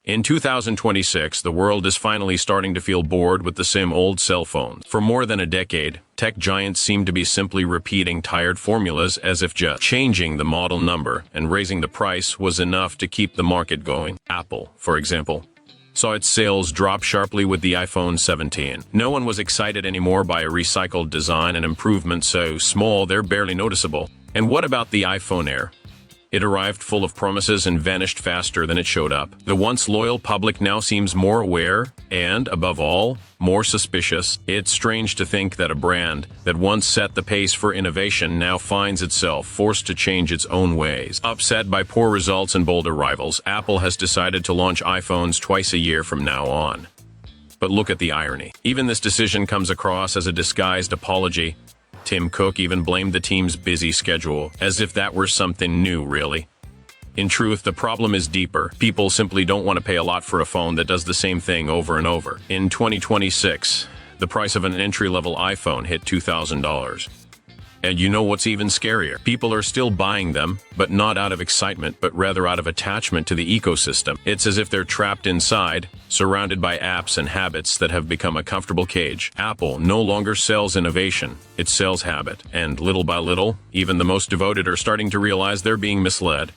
In 2026, the world is finally starting to feel bored with the same old cell phones. For more than a decade, tech giants seem to be simply repeating tired formulas as if just changing the model number and raising the price was enough to keep the market going. Apple, for example, saw its sales drop sharply with the iPhone 17. No one was excited anymore by a recycled design and improvements so small they're barely noticeable. And what about the iPhone Air? It arrived full of promises and vanished faster than it showed up. The once loyal public now seems more aware and, above all, more suspicious. It's strange to think that a brand that once set the pace for innovation now finds itself forced to change its own ways. Upset by poor results and bold arrivals, Apple has decided to launch iPhones twice a year from now on. But look at the irony. Even this decision comes across as a disguised apology. Tim Cook even blamed the team's busy schedule, as if that were something new, really. In truth, the problem is deeper. People simply don't want to pay a lot for a phone that does the same thing over and over. In 2026, the price of an entry-level iPhone hit $2,000. And you know what's even scarier? People are still buying them, but not out of excitement, but rather out of attachment to the ecosystem. It's as if they're trapped inside, surrounded by apps and habits that have become a comfortable cage. Apple no longer sells innovation, it sells habit. And little by little, even the most devoted are starting to realize they're being misled.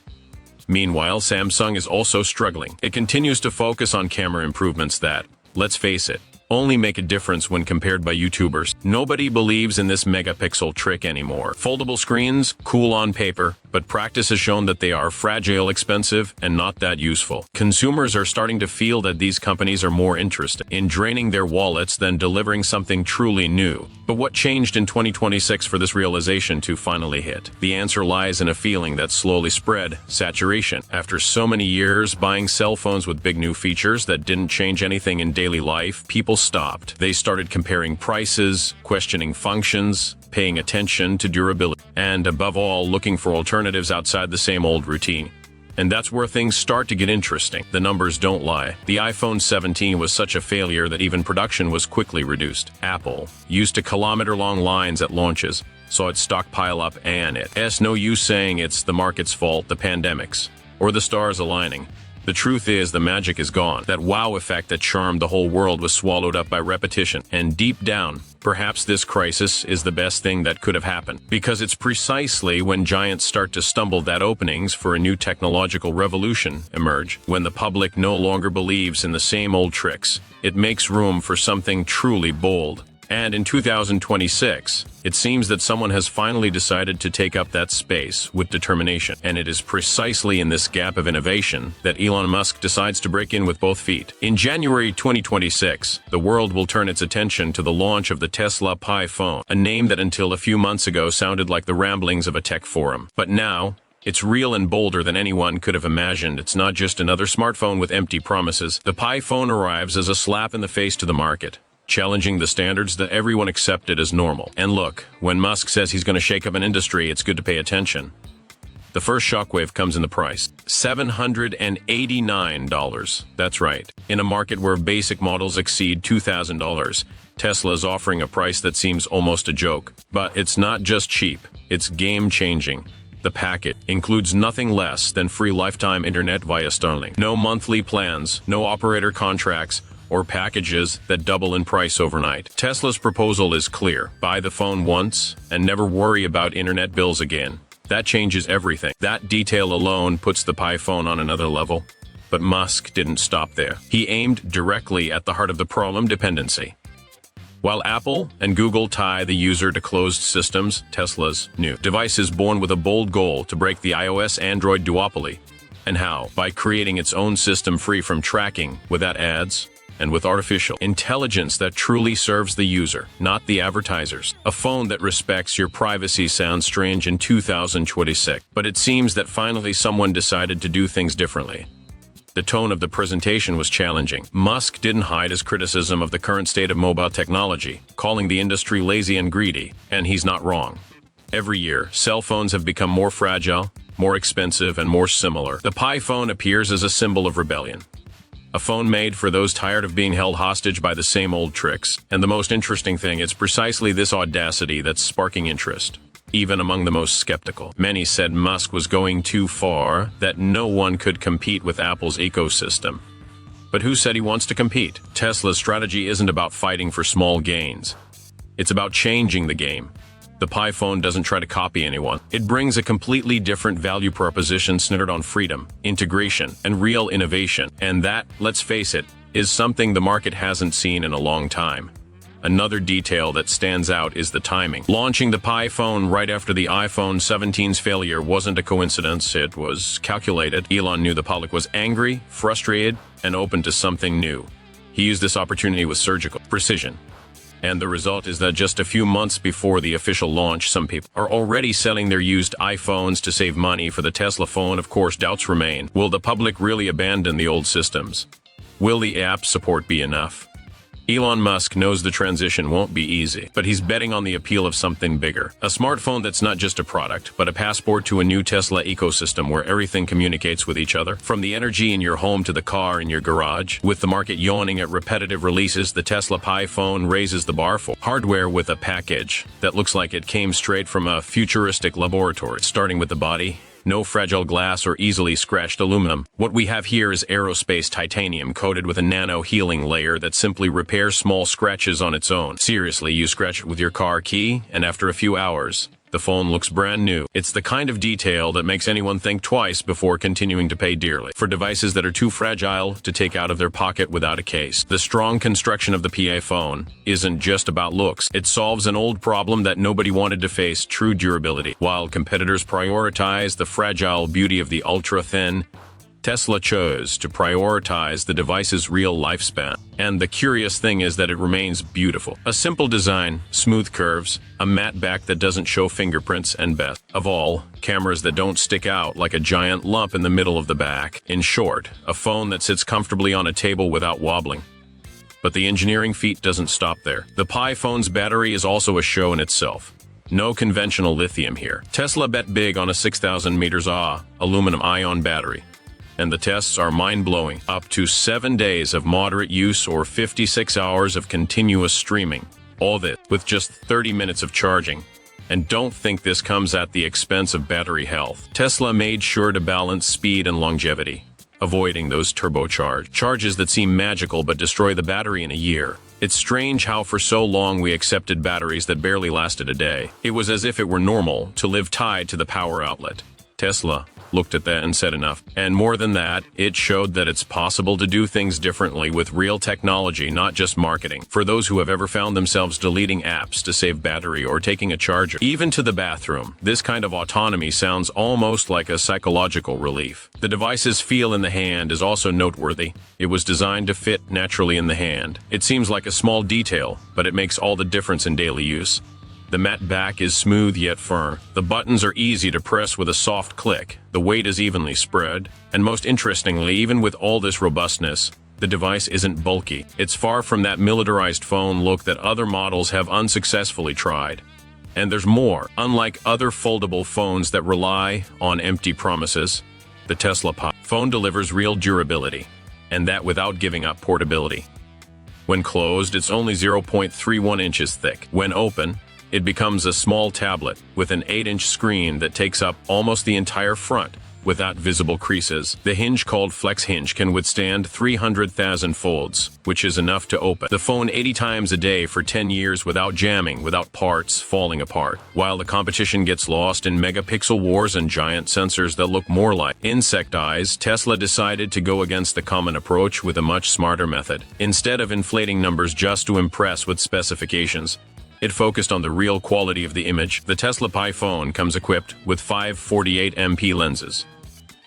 Meanwhile, Samsung is also struggling. It continues to focus on camera improvements that, let's face it, only make a difference when compared by YouTubers. Nobody believes in this megapixel trick anymore. Foldable screens, cool on paper, but practice has shown that they are fragile, expensive, and not that useful. Consumers are starting to feel that these companies are more interested in draining their wallets than delivering something truly new. But what changed in 2026 for this realization to finally hit? The answer lies in a feeling that slowly spread: saturation. After so many years buying cell phones with big new features that didn't change anything in daily life, people stopped. They started comparing prices, questioning functions, paying attention to durability, and above all, looking for alternatives outside the same old routine. And that's where things start to get interesting. The numbers don't lie. The iPhone 17 was such a failure that even production was quickly reduced. Apple, used to kilometer-long lines at launches, saw its stock pile up, and it's no use saying it's the market's fault, the pandemics, or the stars aligning. The truth is, the magic is gone. That wow effect that charmed the whole world was swallowed up by repetition. And deep down, perhaps this crisis is the best thing that could have happened. Because it's precisely when giants start to stumble that openings for a new technological revolution emerge. When the public no longer believes in the same old tricks, it makes room for something truly bold. And in 2026, it seems that someone has finally decided to take up that space with determination. And it is precisely in this gap of innovation that Elon Musk decides to break in with both feet. In January 2026, the world will turn its attention to the launch of the Tesla Pi phone, a name that until a few months ago sounded like the ramblings of a tech forum. But now, it's real and bolder than anyone could have imagined. It's not just another smartphone with empty promises. The Pi phone arrives as a slap in the face to the market, challenging the standards that everyone accepted as normal. And look, when Musk says he's going to shake up an industry, it's good to pay attention. The first shockwave comes in the price. $789. That's right. In a market where basic models exceed $2,000, Tesla is offering a price that seems almost a joke. But it's not just cheap, it's game-changing. The packet includes nothing less than free lifetime internet via Starlink. No monthly plans, no operator contracts, or packages that double in price overnight. Tesla's proposal is clear. Buy the phone once and never worry about internet bills again. That changes everything. That detail alone puts the Pi phone on another level. But Musk didn't stop there. He aimed directly at the heart of the problem: dependency. While Apple and Google tie the user to closed systems, Tesla's new device is born with a bold goal to break the iOS-Android duopoly. And how? By creating its own system free from tracking, without ads, and with artificial intelligence that truly serves the user, not the advertisers. A phone that respects your privacy sounds strange in 2026, but it seems that finally someone decided to do things differently. The tone of the presentation was challenging. Musk didn't hide his criticism of the current state of mobile technology, calling the industry lazy and greedy, and he's not wrong. Every year, cell phones have become more fragile, more expensive, and more similar. The Pi phone appears as a symbol of rebellion. A phone made for those tired of being held hostage by the same old tricks. And the most interesting thing, it's precisely this audacity that's sparking interest, even among the most skeptical. Many said Musk was going too far, that no one could compete with Apple's ecosystem. But who said he wants to compete? Tesla's strategy isn't about fighting for small gains. It's about changing the game. The Pi phone doesn't try to copy anyone. It brings a completely different value proposition centered on freedom, integration, and real innovation. And that, let's face it, is something the market hasn't seen in a long time. Another detail that stands out is the timing. Launching the Pi phone right after the iPhone 17's failure wasn't a coincidence, it was calculated. Elon knew the public was angry, frustrated, and open to something new. He used this opportunity with surgical precision. And the result is that just a few months before the official launch, some people are already selling their used iPhones to save money for the Tesla phone. Of course, doubts remain. Will the public really abandon the old systems? Will the app support be enough? Elon Musk knows the transition won't be easy, but he's betting on the appeal of something bigger. A smartphone that's not just a product, but a passport to a new Tesla ecosystem where everything communicates with each other. From the energy in your home to the car in your garage. With the market yawning at repetitive releases, the Tesla Pi phone raises the bar for hardware with a package that looks like it came straight from a futuristic laboratory. Starting with the body. No fragile glass or easily scratched aluminum. What we have here is aerospace titanium coated with a nano healing layer that simply repairs small scratches on its own. Seriously, you scratch it with your car key, and after a few hours, the phone looks brand new. It's the kind of detail that makes anyone think twice before continuing to pay dearly for devices that are too fragile to take out of their pocket without a case. The strong construction of the Pi phone isn't just about looks. It solves an old problem that nobody wanted to face: true durability. While competitors prioritize the fragile beauty of the ultra-thin, Tesla chose to prioritize the device's real lifespan. And the curious thing is that it remains beautiful. A simple design, smooth curves, a matte back that doesn't show fingerprints, and best of all, cameras that don't stick out like a giant lump in the middle of the back. In short, a phone that sits comfortably on a table without wobbling. But the engineering feat doesn't stop there. The Pi phone's battery is also a show in itself. No conventional lithium here. Tesla bet big on a 6,000 meters aluminum-ion battery. And the tests are mind-blowing. Up to 7 days of moderate use or 56 hours of continuous streaming. All this with just 30 minutes of charging. And don't think this comes at the expense of battery health. Tesla made sure to balance speed and longevity, avoiding those turbocharged charges that seem magical but destroy the battery in a year. It's strange how for so long we accepted batteries that barely lasted a day. It was as if it were normal to live tied to the power outlet. Tesla looked at that and said enough. And more than that, it showed that it's possible to do things differently with real technology, not just marketing. For those who have ever found themselves deleting apps to save battery or taking a charger, even to the bathroom, this kind of autonomy sounds almost like a psychological relief. The device's feel in the hand is also noteworthy. It was designed to fit naturally in the hand. It seems like a small detail, but it makes all the difference in daily use. The matte back is smooth yet firm. The buttons are easy to press with a soft click. The weight is evenly spread. And most interestingly, even with all this robustness, the device isn't bulky. It's far from that militarized phone look that other models have unsuccessfully tried. And there's more. Unlike other foldable phones that rely on empty promises, the Tesla Pi phone delivers real durability, and that without giving up portability. When closed, it's only 0.31 inches thick. When open, it becomes a small tablet with an 8-inch screen that takes up almost the entire front without visible creases. The hinge, called Flex Hinge, can withstand 300,000 folds, which is enough to open the phone 80 times a day for 10 years without jamming, without parts falling apart. While the competition gets lost in megapixel wars and giant sensors that look more like insect eyes, Tesla decided to go against the common approach with a much smarter method. Instead of inflating numbers just to impress with specifications, it focused on the real quality of the image. The Tesla Pi phone comes equipped with 5 48MP lenses.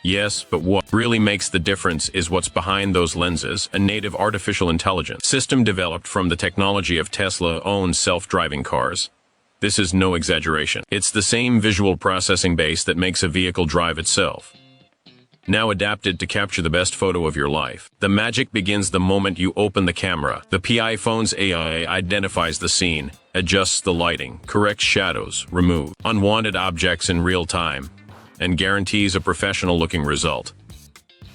Yes, but what really makes the difference is what's behind those lenses: a native artificial intelligence system developed from the technology of Tesla-owned self-driving cars. This is no exaggeration. It's the same visual processing base that makes a vehicle drive itself, now adapted to capture the best photo of your life. The magic begins the moment you open the camera. The Pi phone's AI identifies the scene, adjusts the lighting, corrects shadows, removes unwanted objects in real time, and guarantees a professional-looking result.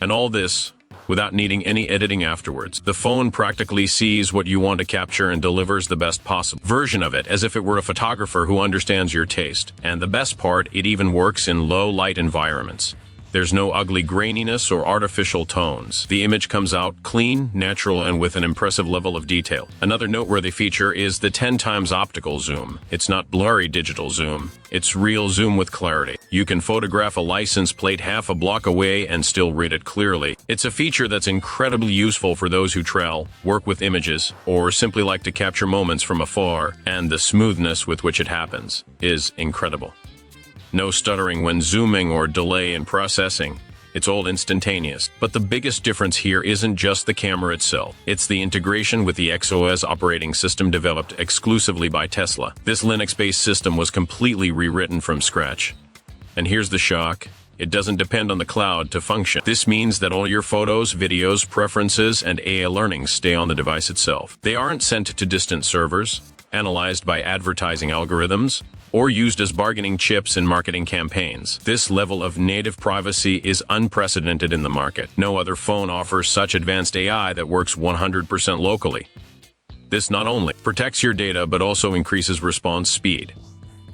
And all this without needing any editing afterwards. The phone practically sees what you want to capture and delivers the best possible version of it, as if it were a photographer who understands your taste. And the best part, it even works in low-light environments. There's no ugly graininess or artificial tones. The image comes out clean, natural, and with an impressive level of detail. Another noteworthy feature is the 10 times optical zoom. It's not blurry digital zoom. It's real zoom with clarity. You can photograph a license plate half a block away and still read it clearly. It's a feature that's incredibly useful for those who travel, work with images, or simply like to capture moments from afar, and the smoothness with which it happens is incredible. No stuttering when zooming or delay in processing. It's all instantaneous. But the biggest difference here isn't just the camera itself. It's the integration with the XOS operating system developed exclusively by Tesla. This Linux-based system was completely rewritten from scratch. And here's the shock. It doesn't depend on the cloud to function. This means that all your photos, videos, preferences, and AI learning stay on the device itself. They aren't sent to distant servers, analyzed by advertising algorithms, or used as bargaining chips in marketing campaigns. This level of native privacy is unprecedented in the market. No other phone offers such advanced AI that works 100% locally. This not only protects your data but also increases response speed.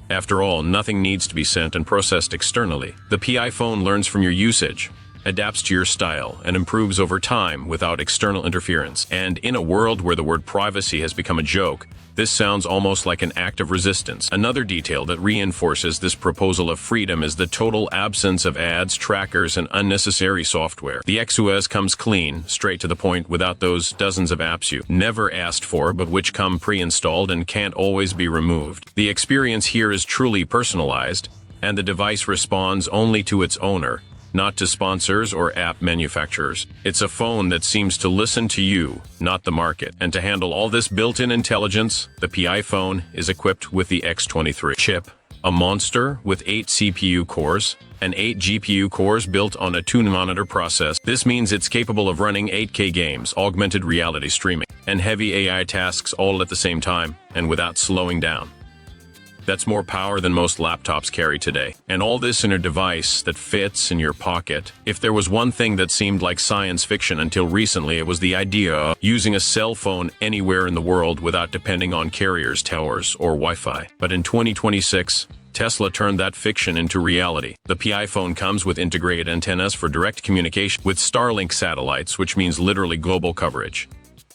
After all, nothing needs to be sent and processed externally. The PI phone learns from your usage, adapts to your style, and improves over time without external interference. And in a world where the word privacy has become a joke, this sounds almost like an act of resistance. Another detail that reinforces this proposal of freedom is the total absence of ads, trackers, and unnecessary software. The XOS comes clean, straight to the point, without those dozens of apps you never asked for but which come pre-installed and can't always be removed. The experience here is truly personalized, and the device responds only to its owner, not to sponsors or app manufacturers. It's a phone that seems to listen to you, not the market. And to handle all this built-in intelligence, the PI phone is equipped with the X23 chip, a monster with 8 CPU cores and 8 GPU cores built on a 2-monitor process. This means it's capable of running 8K games, augmented reality streaming, and heavy AI tasks all at the same time, and without slowing down. That's more power than most laptops carry today. And all this in a device that fits in your pocket. If there was one thing that seemed like science fiction until recently, it was the idea of using a cell phone anywhere in the world without depending on carriers, towers, or Wi-Fi. But in 2026, Tesla turned that fiction into reality. The PI phone comes with integrated antennas for direct communication with Starlink satellites, which means literally global coverage.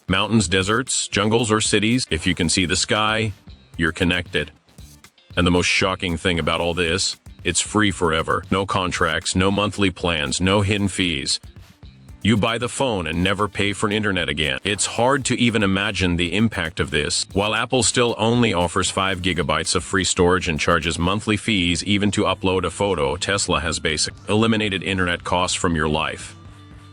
Mountains, deserts, jungles, or cities, if you can see the sky, you're connected. And the most shocking thing about all this, it's free forever. No contracts, no monthly plans, no hidden fees. You buy the phone and never pay for internet again. It's hard to even imagine the impact of this. While Apple still only offers 5 gigabytes of free storage and charges monthly fees even to upload a photo, Tesla has basically eliminated internet costs from your life.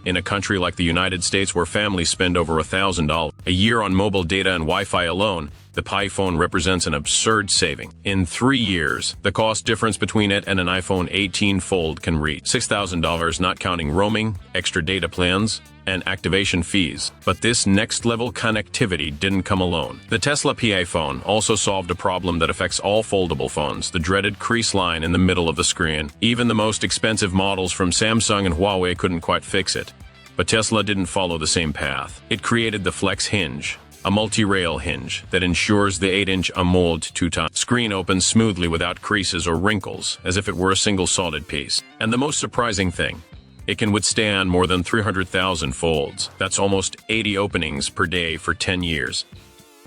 In a country like the United States where families spend over $1,000 a year on mobile data and Wi-Fi alone, the Pi phone represents an absurd saving. In 3 years, the cost difference between it and an iPhone 18 Fold can reach $6,000, not counting roaming, extra data plans, and activation fees. But this next-level connectivity didn't come alone. The Tesla Pi phone also solved a problem that affects all foldable phones, the dreaded crease line in the middle of the screen. Even the most expensive models from Samsung and Huawei couldn't quite fix it. But Tesla didn't follow the same path. It created the Flex Hinge, a multi-rail hinge that ensures the 8-inch AMOLED two-tone screen opens smoothly without creases or wrinkles, as if it were a single solid piece. And the most surprising thing, it can withstand more than 300,000 folds. That's almost 80 openings per day for 10 years.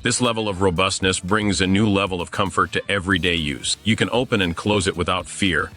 This level of robustness brings a new level of comfort to everyday use. You can open and close it without fear,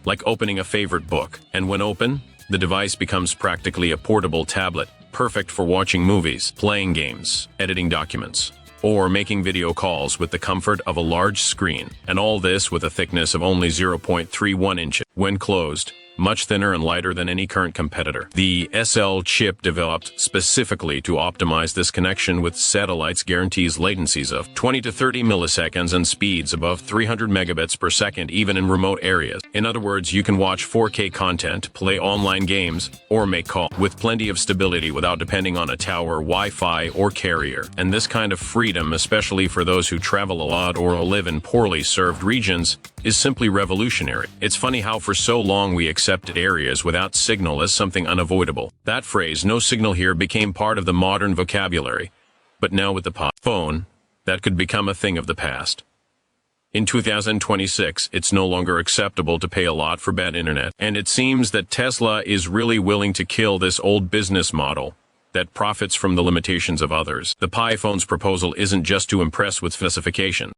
like opening a favorite book. And when open, the device becomes practically a portable tablet, perfect for watching movies, playing games, editing documents, or making video calls with the comfort of a large screen. And all this with a thickness of only 0.31 inches. When closed, much thinner and lighter than any current competitor. The SL chip developed specifically to optimize this connection with satellites guarantees latencies of 20 to 30 milliseconds and speeds above 300 megabits per second even in remote areas. In other words, you can watch 4K content, play online games, or make calls with plenty of stability without depending on a tower, Wi-Fi, or carrier. And this kind of freedom, especially for those who travel a lot or live in poorly served regions, is simply revolutionary. It's funny how for so long we accepted areas without signal as something unavoidable. That phrase, "no signal here," became part of the modern vocabulary. But now with the phone, that could become a thing of the past. In 2026, it's no longer acceptable to pay a lot for bad internet. And it seems that Tesla is really willing to kill this old business model that profits from the limitations of others. The Pi phone's proposal isn't just to impress with specification.